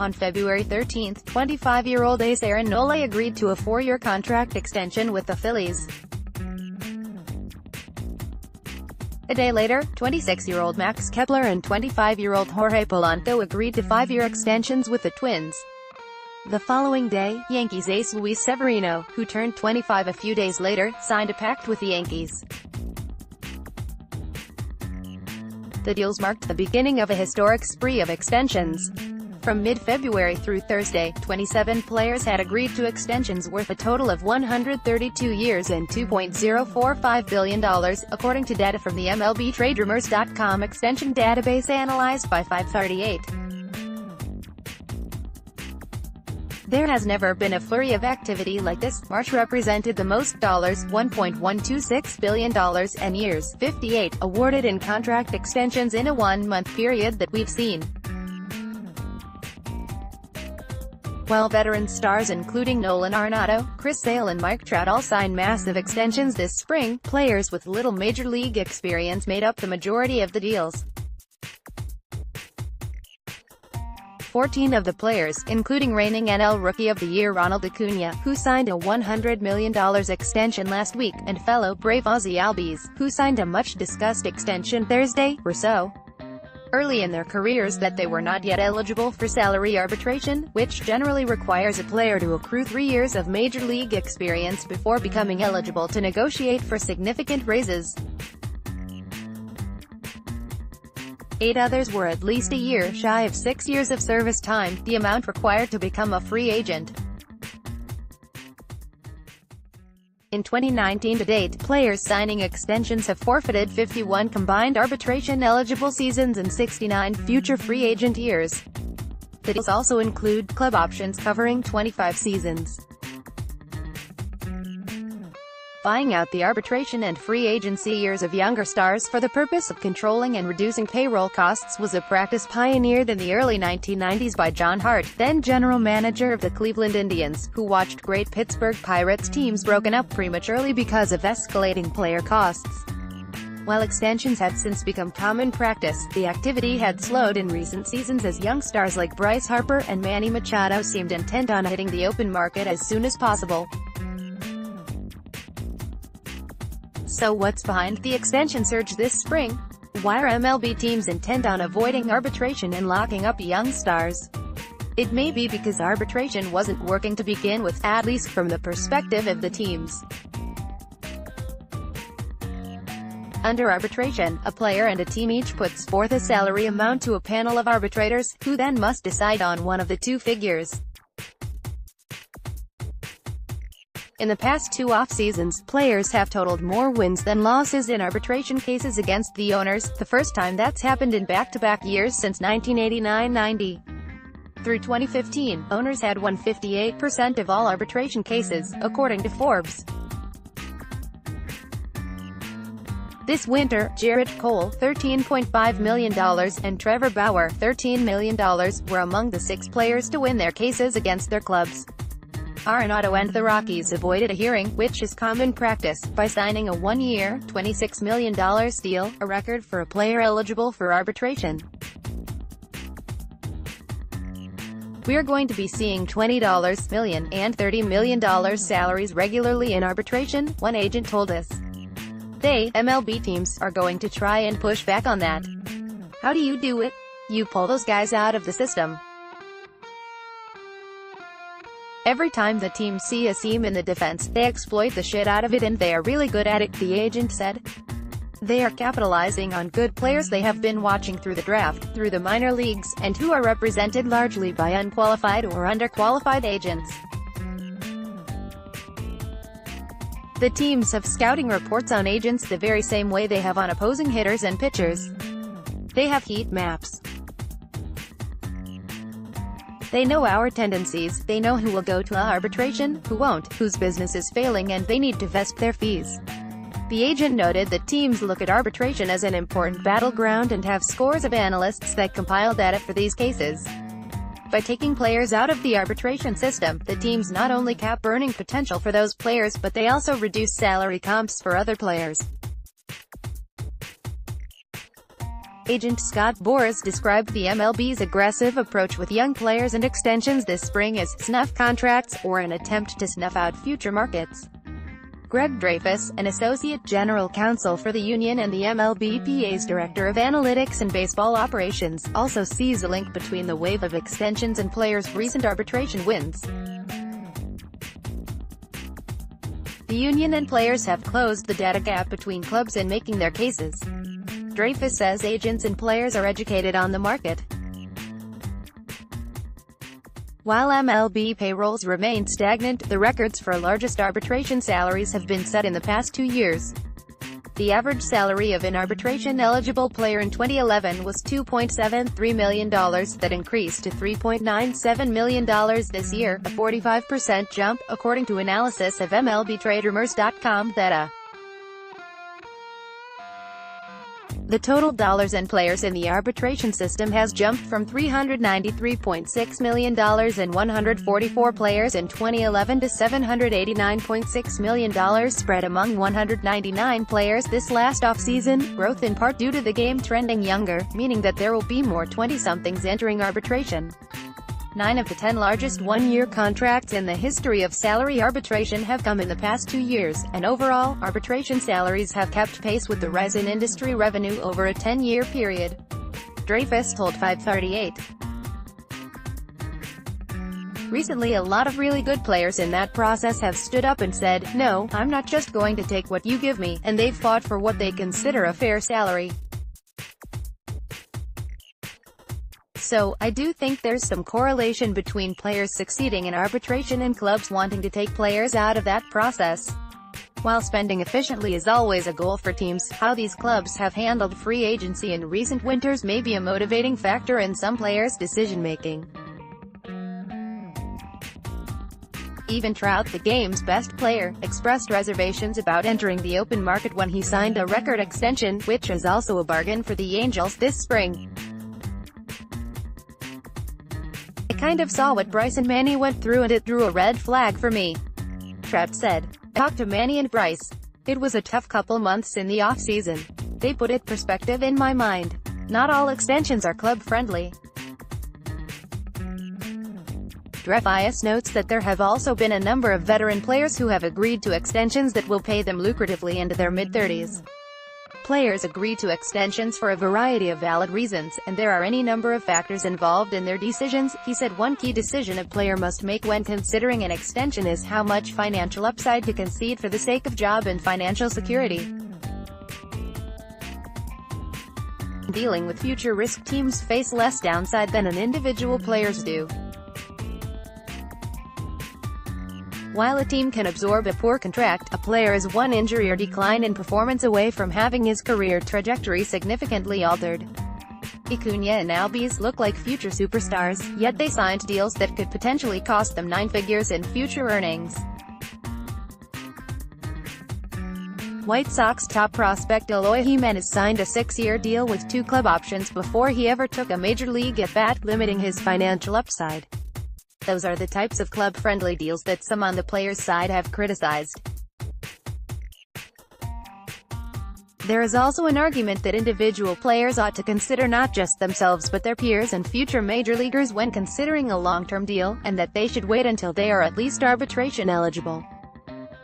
On February 13, 25-year-old ace Aaron Nola agreed to a 4-year contract extension with the Phillies. A day later, 26-year-old Max Kepler and 25-year-old Jorge Polanco agreed to 5-year extensions with the Twins. The following day, Yankees ace Luis Severino, who turned 25 a few days later, signed a pact with the Yankees. The deals marked the beginning of a historic spree of extensions. From mid-February through Thursday, 27 players had agreed to extensions worth a total of 132 years and $2.045 billion, according to data from the MLB TradeRumors.com extension database analyzed by 538. There has never been a flurry of activity like this. March represented the most $1.126 billion and years 58 awarded in contract extensions in a one-month period that we've seen. While veteran stars including Nolan Arenado, Chris Sale and Mike Trout all signed massive extensions this spring, players with little major league experience made up the majority of the deals. 14 of the players, including reigning NL Rookie of the Year Ronald Acuna, who signed a $100 million extension last week, and fellow Brave Ozzie Albies, who signed a much-discussed extension Thursday, were so early in their careers that they were not yet eligible for salary arbitration, which generally requires a player to accrue 3 years of major league experience before becoming eligible to negotiate for significant raises. 8 others were at least a year shy of 6 years of service time, the amount required to become a free agent. In 2019 to date, players signing extensions have forfeited 51 combined arbitration-eligible seasons and 69 future free agent years. The deals also include club options covering 25 seasons. Buying out the arbitration and free agency years of younger stars for the purpose of controlling and reducing payroll costs was a practice pioneered in the early 1990s by John Hart, then general manager of the Cleveland Indians, who watched great Pittsburgh Pirates teams broken up prematurely because of escalating player costs. While extensions had since become common practice, the activity had slowed in recent seasons as young stars like Bryce Harper and Manny Machado seemed intent on hitting the open market as soon as possible. So what's behind the extension surge this spring? Why are MLB teams intent on avoiding arbitration and locking up young stars? It may be because arbitration wasn't working to begin with, at least from the perspective of the teams. Under arbitration, a player and a team each puts forth a salary amount to a panel of arbitrators, who then must decide on one of the two figures. In the past 2 off-seasons, players have totaled more wins than losses in arbitration cases against the owners, the first time that's happened in back-to-back years since 1989-90. Through 2015, owners had won 58% of all arbitration cases, according to Forbes. This winter, Jarrett Cole, $13.5 million, and Trevor Bauer, $13 million, were among the 6 players to win their cases against their clubs. Arenado and the Rockies avoided a hearing, which is common practice, by signing a 1-year, $26 million deal, a record for a player eligible for arbitration. We're going to be seeing $20 million and $30 million salaries regularly in arbitration, one agent told us. MLB teams, are going to try and push back on that. How do you do it? You pull those guys out of the system. Every time the teams see a seam in the defense, they exploit the shit out of it, and they are really good at it, the agent said. They are capitalizing on good players they have been watching through the draft, through the minor leagues, and who are represented largely by unqualified or underqualified agents. The teams have scouting reports on agents the very same way they have on opposing hitters and pitchers. They have heat maps. They know our tendencies, they know who will go to arbitration, who won't, whose business is failing, and they need to vest their fees. The agent noted that teams look at arbitration as an important battleground and have scores of analysts that compile data for these cases. By taking players out of the arbitration system, the teams not only cap earning potential for those players, but they also reduce salary comps for other players. Agent Scott Boras described the MLB's aggressive approach with young players and extensions this spring as snuff contracts, or an attempt to snuff out future markets. Greg Dreyfus, an associate general counsel for the union and the MLBPA's director of analytics and baseball operations, also sees a link between the wave of extensions and players' recent arbitration wins. The union and players have closed the data gap between clubs in making their cases. Dreyfus says agents and players are educated on the market. While MLB payrolls remain stagnant, the records for largest arbitration salaries have been set in the past 2 years. The average salary of an arbitration-eligible player in 2011 was $2.73 million, that increased to $3.97 million this year, a 45% jump, according to analysis of MLBTradeRumors.com data. The total dollars and players in the arbitration system has jumped from $393.6 million and 144 players in 2011 to $789.6 million spread among 199 players this last offseason, growth in part due to the game trending younger, meaning that there will be more 20-somethings entering arbitration. 9 of the 10 largest one-year contracts in the history of salary arbitration have come in the past 2 years, and overall, arbitration salaries have kept pace with the rise in industry revenue over a 10-year period. Dreyfus told 538. Recently, a lot of really good players in that process have stood up and said, "No, I'm not just going to take what you give me," and they've fought for what they consider a fair salary. So, I do think there's some correlation between players succeeding in arbitration and clubs wanting to take players out of that process. While spending efficiently is always a goal for teams, how these clubs have handled free agency in recent winters may be a motivating factor in some players' decision-making. Even Trout, the game's best player, expressed reservations about entering the open market when he signed a record extension, which is also a bargain for the Angels this spring. "I kind of saw what Bryce and Manny went through and it drew a red flag for me," Trout said. "I talked to Manny and Bryce. It was a tough couple months in the off-season. They put it perspective in my mind. Not all extensions are club-friendly." Dreyfus notes that there have also been a number of veteran players who have agreed to extensions that will pay them lucratively into their mid-30s. Players agree to extensions for a variety of valid reasons, and there are any number of factors involved in their decisions. He said one key decision a player must make when considering an extension is how much financial upside to concede for the sake of job and financial security. Dealing with future risk, teams face less downside than an individual players do. While a team can absorb a poor contract, a player is one injury or decline in performance away from having his career trajectory significantly altered. Acuna and Albies look like future superstars, yet they signed deals that could potentially cost them 9 figures in future earnings. White Sox top prospect Eloy Jimenez signed a 6-year deal with 2 club options before he ever took a major league at-bat, limiting his financial upside. Those are the types of club-friendly deals that some on the players' side have criticized. There is also an argument that individual players ought to consider not just themselves but their peers and future major leaguers when considering a long-term deal, and that they should wait until they are at least arbitration eligible.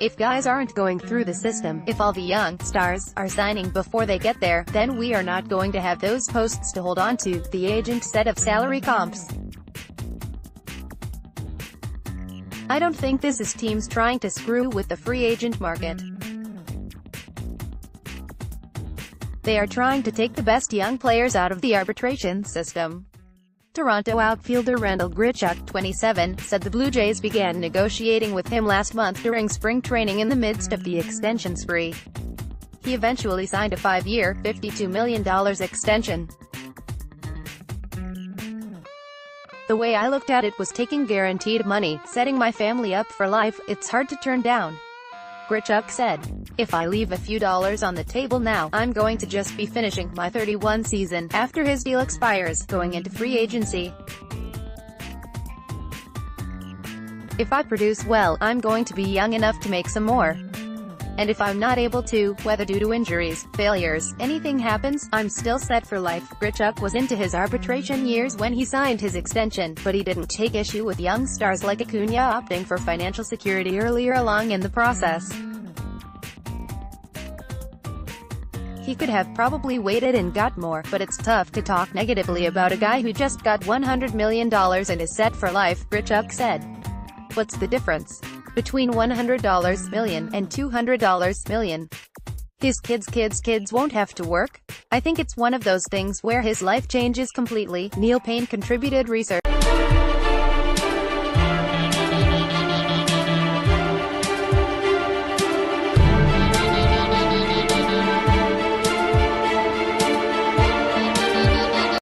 If guys aren't going through the system, if all the young stars are signing before they get there, then we are not going to have those posts to hold on to, the agent said of salary comps. "I don't think this is teams trying to screw with the free agent market. They are trying to take the best young players out of the arbitration system." Toronto outfielder Randall Grichuk, 27, said the Blue Jays began negotiating with him last month during spring training in the midst of the extension spree. He eventually signed a 5-year, $52 million extension. "The way I looked at it was taking guaranteed money, setting my family up for life. It's hard to turn down," Grichuk said. "If I leave a few dollars on the table now, I'm going to just be finishing my 31 season after his deal expires, going into free agency. If I produce well, I'm going to be young enough to make some more." And if I'm not able to, whether due to injuries, failures, anything happens, I'm still set for life." Grichuk was into his arbitration years when he signed his extension, but he didn't take issue with young stars like Acuna opting for financial security earlier along in the process. He could have probably waited and got more, but it's tough to talk negatively about a guy who just got $100 million and is set for life, Grichuk said. "What's the difference between $100 million and $200 million? His kids won't have to work. I think it's one of those things where his life changes completely." Neil Payne contributed research.